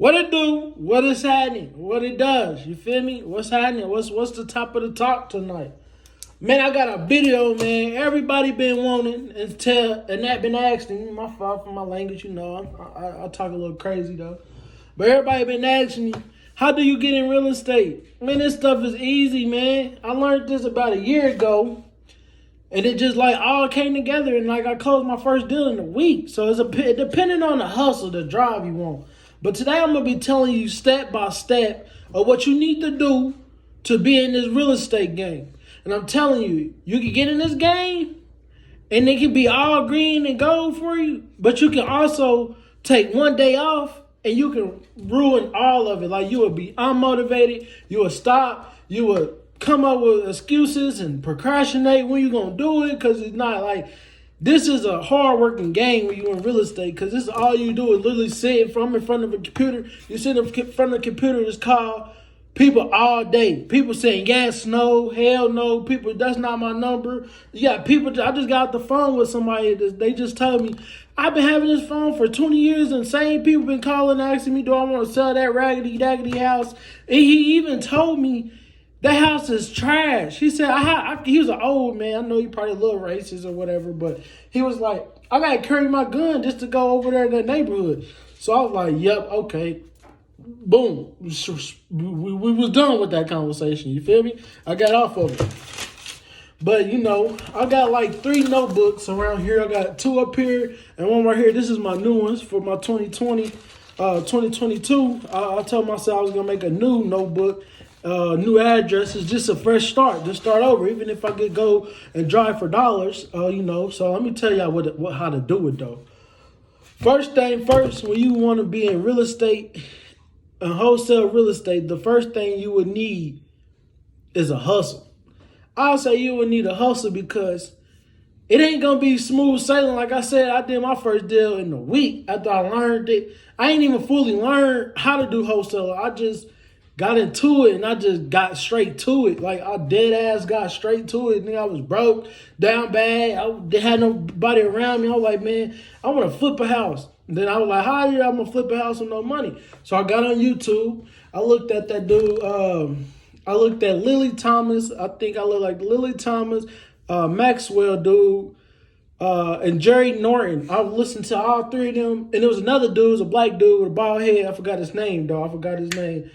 What it do? What is happening? What it does? You feel me? What's happening? What's the top of the talk tonight? Man, I got a video, man. Everybody been wanting and that been asking me. My fault for my language, you know. I talk a little crazy though. But everybody been asking me, how do you get in real estate? Man, this stuff is easy, man. I learned this about a year ago. And it just like all came together, and like I closed my first deal in a week. So it's depending on the hustle, the drive you want. But today I'm gonna be telling you step by step of what you need to do to be in this real estate game. And I'm telling you, you can get in this game, and it can be all green and gold for you. But you can also take one day off, and you can ruin all of it. Like you would be unmotivated, you would stop, you would come up with excuses and procrastinate when you're going to do it, because it's not like, this is a hard working game when you're in real estate, because this is all you do is literally sit in front of a computer. You sit in front of a computer, it's called people all day. People saying yes, no, hell no. People, that's not my number. You got people, I just got off the phone with somebody, they just told me, I've been having this phone for 20 years and same people been calling asking me, do I want to sell that raggedy daggedy house? And he even told me, that house is trash. He said, he was an old man. I know he probably a little racist or whatever, but he was like, I got to carry my gun just to go over there in that neighborhood. So I was like, yep, okay. Boom. We was done with that conversation. You feel me? I got off of it. But, you know, I got like 3 notebooks around here. I got 2 up here and 1 right here. This is my new ones for my 2022. I told myself I was going to make a new notebook. New address is just a fresh start. Just start over, even if I could go and drive for dollars, you know. So let me tell y'all how to do it though. First thing first, when you want to be in real estate and wholesale real estate, the first thing you would need is a hustle. I'll say you would need a hustle because it ain't gonna be smooth sailing. Like I said, I did my first deal in a week after I learned it. I ain't even fully learned how to do wholesale. I just got into it and I just got straight to it. Like I dead ass got straight to it. I was broke, down bad. I didn't have nobody around me. I was like, man, I want to flip a house. And then I was like, how are you? I'm going to flip a house with no money. So I got on YouTube. I looked at that dude. I looked at Lily Thomas. I think I look like Lily Thomas, Maxwell dude, and Jerry Norton. I listened to all 3 of them. And there was another dude, it was a black dude with a bald head. I forgot his name, though. I forgot his name.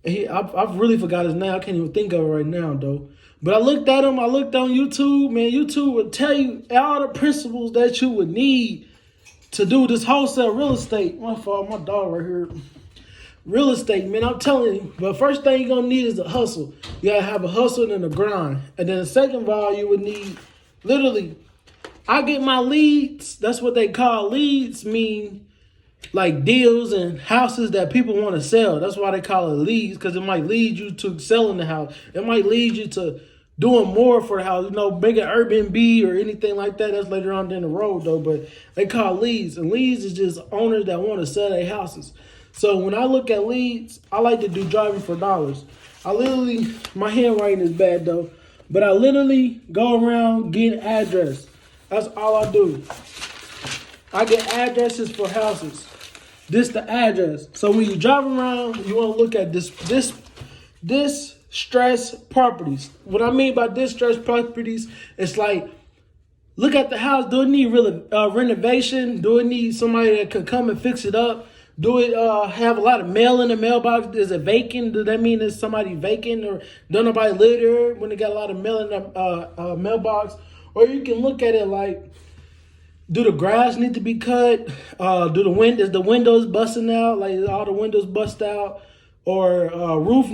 I've really forgot his name. I can't even think of it right now, though. But I looked at him. I looked on YouTube. Man, YouTube would tell you all the principles that you would need to do this wholesale real estate. My fault, my dog right here. Real estate, man, I'm telling you. But first thing you're going to need is a hustle. You got to have a hustle and a grind. And then the second of all, you would need, literally, I get my leads. That's what they call leads, mean like deals and houses that people want to sell. That's why they call it leads, because it might lead you to selling the house. It might lead you to doing more for the house, you know, making Airbnb or anything like that. That's later on down the road, though. But they call leads. And leads is just owners that want to sell their houses. So when I look at leads, I like to do driving for dollars. I literally, my handwriting is bad, though. But I literally go around getting address. That's all I do. I get addresses for houses. This the address. So when you drive around, you want to look at distressed properties. What I mean by distressed properties, it's like, look at the house. Do it need renovation? Do it need somebody that could come and fix it up? Do it have a lot of mail in the mailbox? Is it vacant? Does that mean there's somebody vacant or don't nobody live there when they got a lot of mail in the mailbox? Or you can look at it like, do the grass need to be cut? Is the windows busting out? Like all the windows bust out? Or roof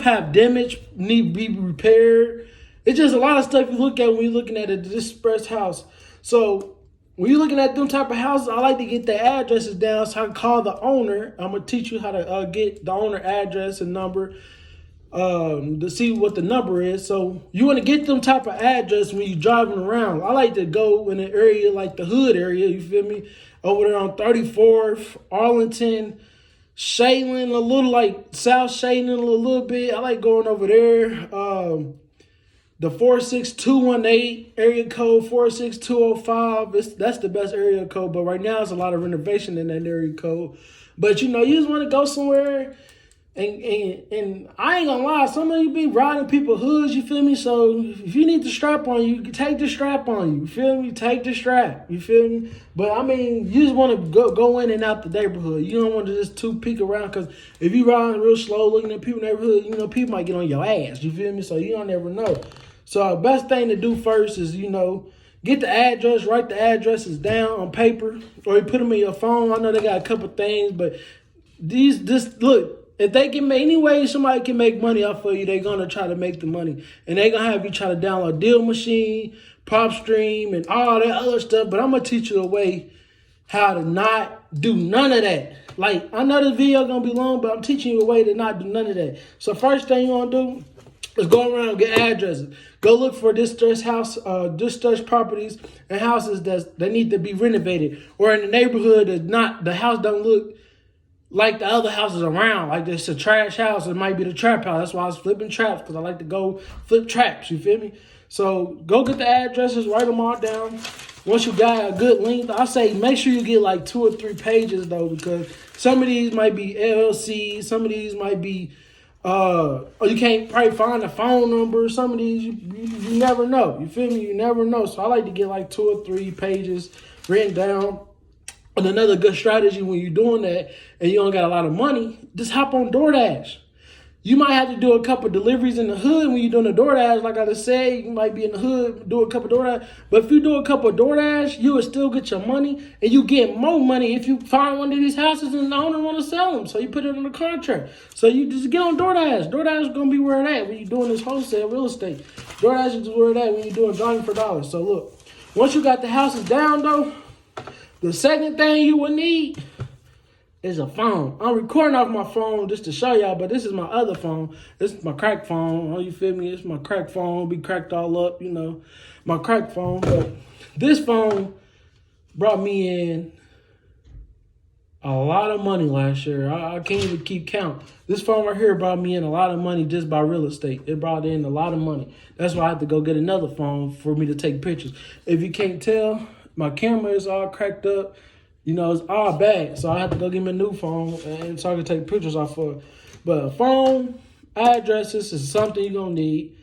have damage, need to be repaired? It's just a lot of stuff you look at when you're looking at a distressed house. So when you're looking at them type of houses, I like to get the addresses down so I can call the owner. I'm going to teach you how to get the owner address and number to see what the number is. So you want to get them type of address when you're driving around. I like to go in an area like the hood area, you feel me? Over there on 34th, Arlington, Shaylin, a little like South Shaylin a little bit. I like going over there. The 46218 area code, 46205. That's the best area code. But right now, it's a lot of renovation in that area code. But you just want to go somewhere. And I ain't gonna lie, some of you be riding people hoods, you feel me? So if you need the strap on you, take the strap on you. You feel me? Take the strap. You feel me? But I mean, you just want to go in and out the neighborhood. You don't want to just peek around, because if you riding real slow looking at people's neighborhood, people might get on your ass. You feel me? So you don't ever know. So best thing to do first is, get the address, write the addresses down on paper, or you put them in your phone. I know they got a couple things, but look. If they can make any way somebody can make money off of you, they're gonna try to make the money. And they're gonna have you try to download Deal Machine, PropStream, and all that other stuff. But I'm gonna teach you a way how to not do none of that. Like, I know this video gonna be long, but I'm teaching you a way to not do none of that. So first thing you wanna do is go around and get addresses. Go look for distressed properties and houses that need to be renovated, or in the neighborhood the house don't look like the other houses around. Like, it's a trash house. It might be the trap house. That's why I was flipping traps, because I like to go flip traps. You feel me? So go get the addresses, write them all down. Once you got a good length, I say make sure you get like 2 or 3 pages though, because some of these might be LLC, some of these might be or you can't probably find a phone number. Some of these you never know. You feel me? You never know. So I like to get like 2 or 3 pages written down. And another good strategy when you're doing that and you don't got a lot of money, just hop on DoorDash. You might have to do a couple deliveries in the hood when you're doing the DoorDash. Like I just said, you might be in the hood, do a couple DoorDash. But if you do a couple DoorDash, you will still get your money, and you get more money if you find one of these houses and the owner want to sell them. So you put it in the contract. So you just get on DoorDash. DoorDash is going to be where it at when you're doing this wholesale real estate. DoorDash is where it at when you're doing driving for dollars. So look, once you got the houses down though, the second thing you will need is a phone. I'm recording off my phone just to show y'all, but this is my other phone. This is my crack phone. Oh, you feel me? It's my crack phone. Be cracked all up, my crack phone. But this phone brought me in a lot of money last year. I can't even keep count. This phone right here brought me in a lot of money just by real estate. It brought in a lot of money. That's why I had to go get another phone for me to take pictures. If you can't tell, my camera is all cracked up. It's all bad. So I have to go get me a new phone and so I can take pictures off of it. But a phone, addresses is something you're going to need.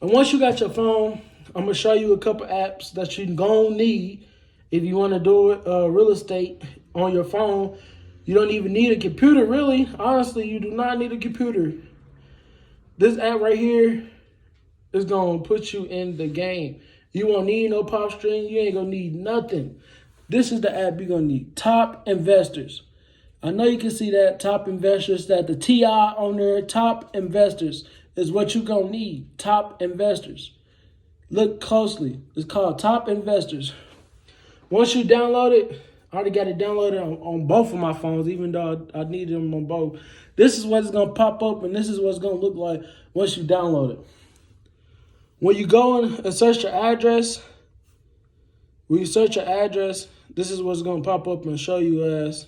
And once you got your phone, I'm going to show you a couple apps that you're going to need if you want to do it, real estate on your phone. You don't even need a computer, really. Honestly, you do not need a computer. This app right here is going to put you in the game. You won't need no PropStream. You ain't going to need nothing. This is the app you're going to need. Top Investors. I know you can see that. Top Investors. That the TI on there. Top Investors is what you're going to need. Top Investors. Look closely. It's called Top Investors. Once you download it, I already got it downloaded on both of my phones, even though I needed them on both. This is what it's going to pop up, and this is what it's going to look like once you download it. When you go and search your address, this is what's going to pop up and show you as.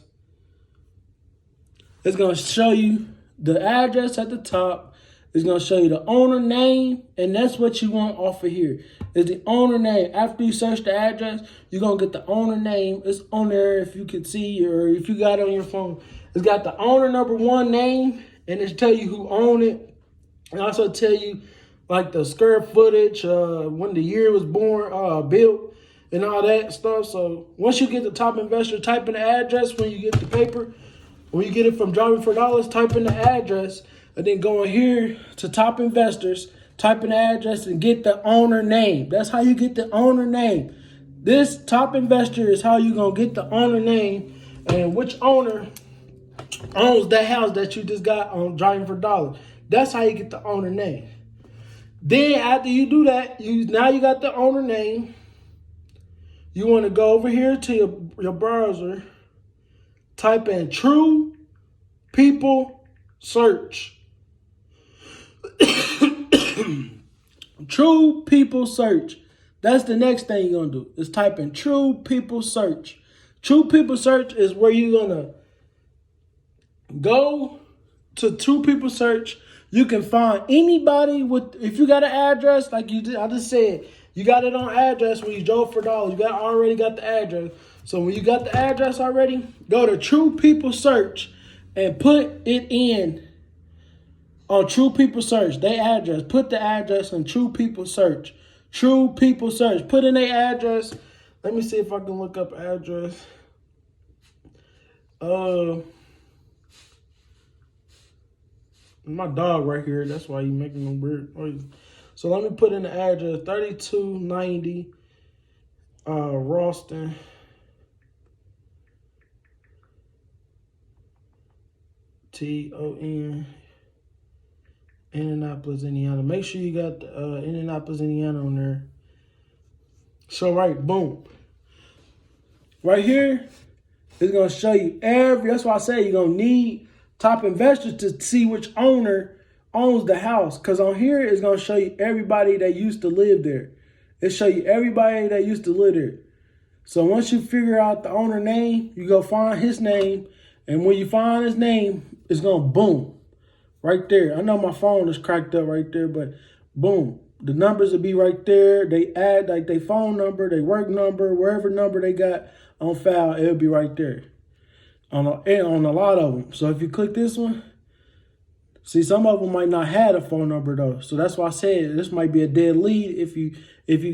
It's going to show you the address at the top. It's going to show you the owner name, and that's what you want off of here. Is the owner name. After you search the address, you're going to get the owner name. It's on there if you can see, or if you got it on your phone. It's got the owner #1 name, and it's tell you who owned it. And also tell you like the square footage, when the year was born, built, and all that stuff. So once you get the Top Investor, type in the address when you get the paper. When you get it from Driving for Dollars, type in the address, and then go in here to Top Investors, type in the address and get the owner name. That's how you get the owner name. This Top Investor is how you going to get the owner name and which owner owns that house that you just got on Driving for Dollars. That's how you get the owner name. Then after you do that, now you got the owner name. You want to go over here to your browser, type in True People Search. True People Search. That's the next thing you're going to do, is type in True People Search. True People Search is where you're going to go to True People Search. You can find anybody with, if you got an address, like I just said, you got it on address when you drove for dollars. You already got the address. So when you got the address already, go to True People Search and put it in on True People Search. Their address. Put the address in True People Search. True People Search. Put in their address. Let me see if I can look up address. My dog right here. That's why you making them weird noises. So let me put in the address 3290 Ralston. Ton. Indianapolis, Indiana. Make sure you got the Indianapolis, Indiana on there. So boom. Right here, it's gonna show you that's why I say you're gonna need top investors to see which owner owns the house. Cause on here, it's gonna show you everybody that used to live there. It show you everybody that used to live there. So once you figure out the owner name, you go find his name. And when you find his name, it's gonna boom. Right there. I know my phone is cracked up right there, but boom. The numbers will be right there. They add like their phone number, their work number, wherever number they got on file, it'll be right there. On a lot of them. So if you click this one, see, some of them might not have a phone number though. So that's why I said this might be a dead lead if you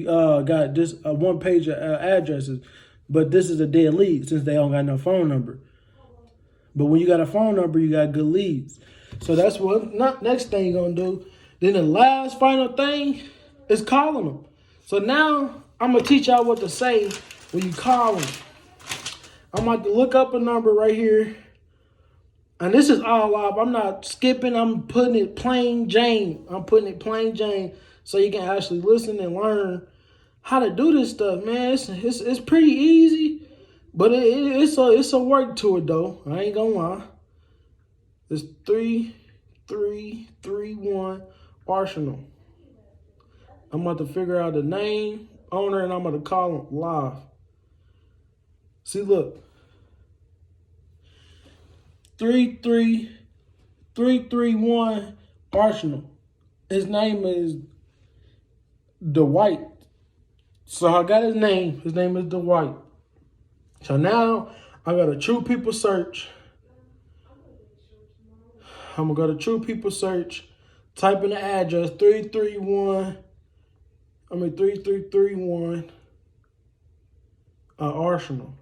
got just one page of addresses. But this is a dead lead since they don't got no phone number. But when you got a phone number, you got good leads. So that's what next thing you're going to do. Then the last final thing is calling them. So now I'm going to teach y'all what to say when you call them. I'm about to look up a number right here. And this is all live. I'm not skipping. I'm putting it plain Jane. So you can actually listen and learn how to do this stuff, man. It's pretty easy. But it's a work to it, though. I ain't going to lie. It's 3331 Arsenal. I'm about to figure out the name, owner, and I'm about to call him live. See, look. 33331 Arsenal. His name is Dwight. So I got his name. His name is Dwight. So now I got a True People Search. I'm going to go to True People Search, type in the address 3331 Arsenal.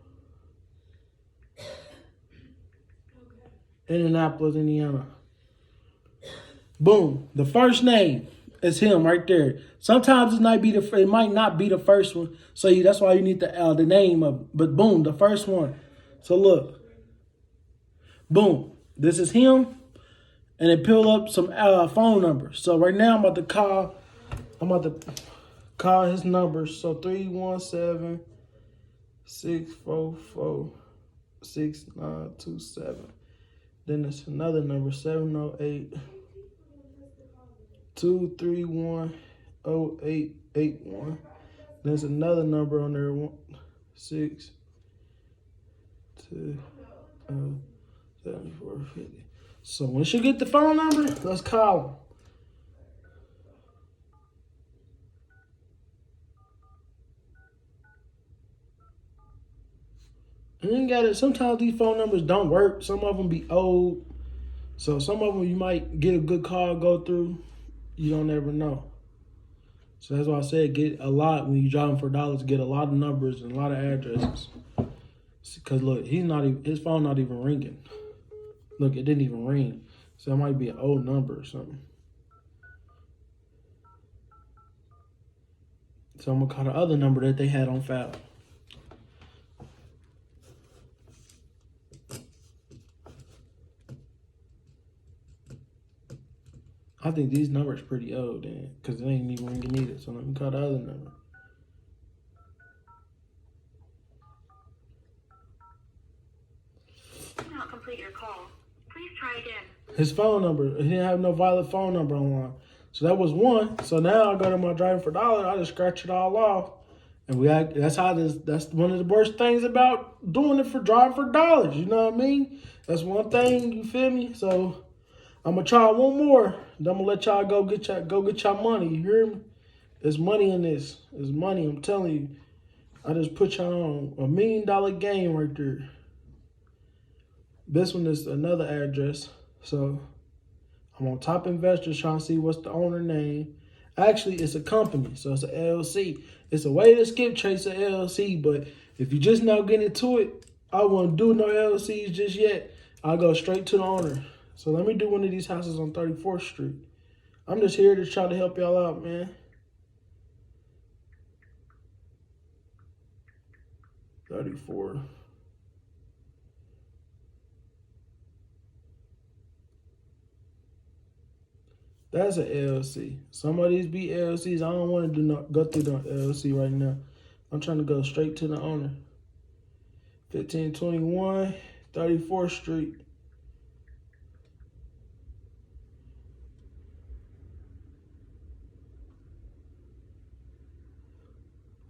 Indianapolis, Indiana. Boom. The first name is him right there. Sometimes it might not be the first one. So that's why you need the name of it. But boom, the first one. So look. Boom. This is him. And it pull up some phone numbers. So right now I'm about to call his numbers. So 317-644-6927. Then there's another number, 708-231-0881. There's another number on there, 6-2-7450. So once you get the phone number, let's call them. And then sometimes these phone numbers don't work. Some of them be old. So some of them you might get a good call go through. You don't ever know. So that's why I said get a lot when you driving for dollars. Get a lot of numbers and a lot of addresses. Because look, his phone not even ringing. Look, it didn't even ring. So it might be an old number or something. So I'm going to call the other number that they had on file. I think these numbers pretty old then, because they ain't even ringing either. So let me call the other number. Do not complete your call. Please try again. His phone number, he didn't have no valid phone number online. So that was one. So now I go to my driving for dollars. I just scratch it all off. And that's one of the worst things about doing it for driving for dollars. You know what I mean? That's one thing, you feel me? So I'm gonna try one more. Then I'm gonna let y'all go get y'all money. You hear me? There's money in this. There's money. I'm telling you. I just put y'all on $1 million game right there. This one is another address. So I'm on Top Investors trying to see what's the owner name. Actually, it's a company, so it's an LLC. It's a way to skip trace an LLC, but if you just now getting into it, I won't do no LLCs just yet. I'll go straight to the owner. So let me do one of these houses on 34th Street. I'm just here to try to help y'all out, man. 34. That's an LLC. Some of these be LLCs. I don't want to go through the LLC right now. I'm trying to go straight to the owner. 1521 34th Street.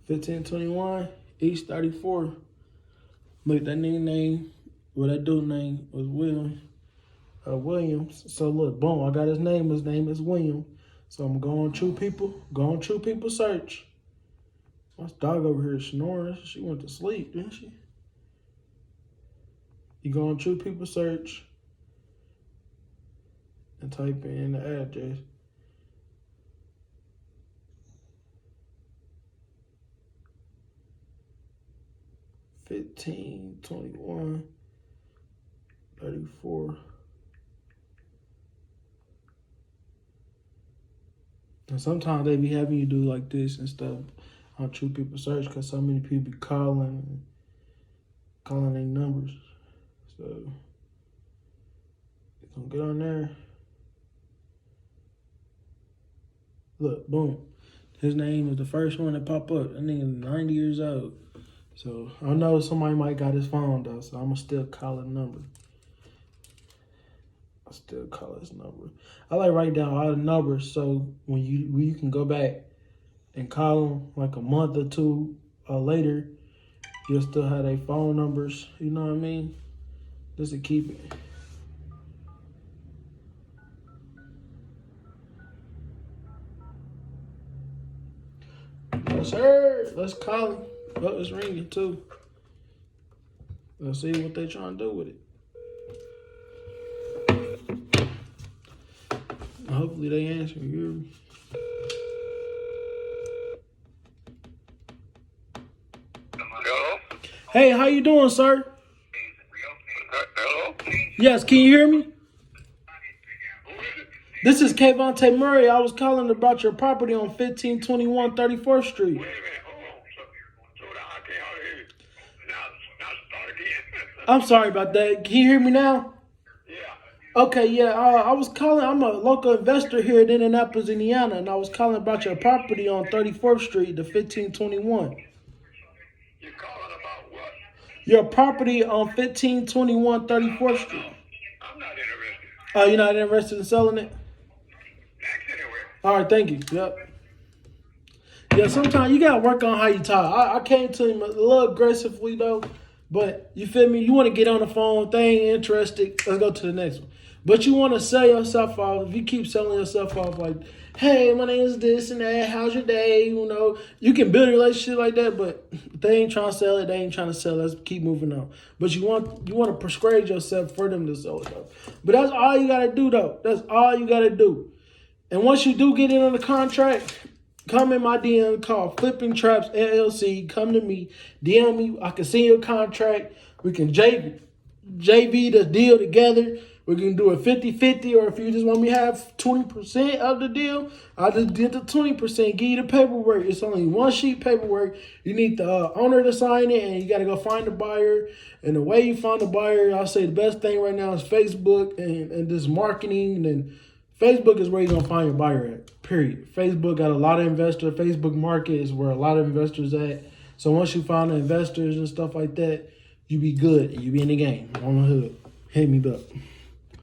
$15.21 East 34. Look, that nigga name, well, that dude name was Williams. So look, boom, I got his name. His name is William. So I'm going True People. Go on True People search. My dog over here is snoring. She went to sleep, didn't she? You go on True People search and type in the address. $15.21 34. And sometimes they be having you do like this and stuff on True People search because so many people be calling their numbers. So you gonna get on there. Look, boom. His name is the first one that pop up. That nigga 90 years old. So I know somebody might got his phone though, so I'ma still call his number. I still call his number. I like write down all the numbers so when you can go back and call them like a month or two later, you'll still have their phone numbers. You know what I mean? Just to keep it. Yes, sir. Let's call him. Oh, it's ringing too. Let's see what they trying to do with it. Hopefully they answer. You hear me? Hello? Hey, how you doing, sir? Hello? Yes, can you hear me? Who is it? This is Kayvonte Murray. I was calling about your property on 1521 34th Street. Wait a minute. Hold on. So I can't hardly hear you. Now start again. I'm sorry about that. Can you hear me now? Yeah. Okay, yeah. I was calling. I'm a local investor here in Indianapolis, Indiana, and I was calling about your property on 34th Street, the 1521. You're calling about what? Your property on 1521 34th Street. I'm not interested. Oh, you're not interested in selling it? Thanks anyway. All right, thank you. Yep. Yeah, sometimes you gotta work on how you talk. I came to him a little aggressively though, but you feel me? You want to get on the phone, they ain't interested. Let's go to the next one. But you want to sell yourself off. If you keep selling yourself off, like, hey, my name is this and that. How's your day? You know, you can build a relationship like that, but they ain't trying to sell it. They ain't trying to sell it. Let's keep moving on. But you want to persuade yourself for them to sell it though. But that's all you gotta do though. That's all you gotta do. And once you do get in on the contract, come in my DM, call Flipping Traps LLC. Come to me, DM me. I can see your contract. We can JV the deal together. We can do a 50-50, or if you just want me to have 20% of the deal, I just did the 20%. Give you the paperwork. It's only one sheet paperwork. You need the owner to sign it, and you got to go find the buyer. And the way you find the buyer, I'll say the best thing right now is Facebook and this marketing. And then Facebook is where you're going to find your buyer at, period. Facebook got a lot of investors. Facebook market is where a lot of investors at. So once you find the investors and stuff like that, you be good and you be in the game on the hood. Hit me up.